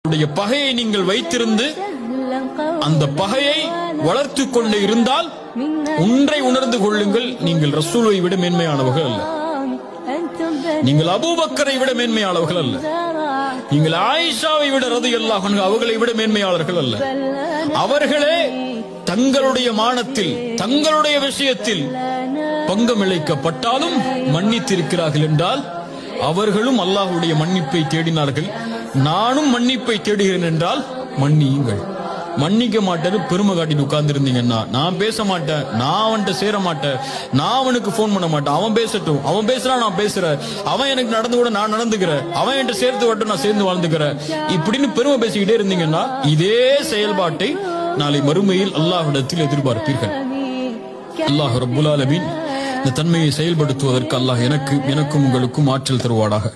உடைய பகையை நீங்கள் வைத்திருந்து அந்த பகையை வளர்த்து கொண்டு இருந்தால் ஒன்றை உணர்ந்து கொள்ளுங்கள், நீங்கள் ரசூலை விட மேன்மையானவர்கள் அல்ல, நீங்கள் அபூபக்கரை விட மேன்மையானவர்கள் அல்ல, நீங்கள் ஆயிஷாவை விட ரலியல்லாஹு அன்ஹா அவர்களை விட மேன்மையாளர்கள் அல்ல. அவர்களே தங்களுடைய மானத்தில் தங்களுடைய விஷயத்தில் பங்கம் இழைக்கப்பட்டாலும் மன்னித்திருக்கிறார்கள் என்றால் அவர்களும் அல்லாஹ்வுடைய மன்னிப்பை தேடினார்கள். நானும் மன்னிப்பை தேடுகிறேன் என்றால் மன்னியுங்கள். மன்னிக்க மாட்டேன்னு பெருமை காட்டின்னு உட்கார்ந்து இருந்தீங்கன்னா நான் பேச மாட்டேன், நான் அவன்கிட்ட சேர மாட்டேன், நான் அவனுக்கு போன் பண்ண மாட்டேன், அவன் பேசட்டும், அவன் பேசுறான் நான் பேசுறேன், அவன் எனக்கு நடந்து கூட நான் நடந்துக்கிறேன், அவன் என்கிட்ட சேர்த்து வரட்டும் நான் சேர்ந்து வாழ்ந்துக்கிறேன், இப்படின்னு பெருமை பேசிக்கிட்டே இருந்தீங்கன்னா இதே செயல்பாட்டை நாளை மறுமையில் அல்லாஹ்விடத்தில் எதிர்பார்ப்பீர்கள். அல்லாஹ் ரப்புல் ஆலமீன் இந்த தன்மையை செயல்படுத்துவதற்கு அல்லாஹ் எனக்கும் உங்களுக்கும் ஆற்றல் தருவானாக.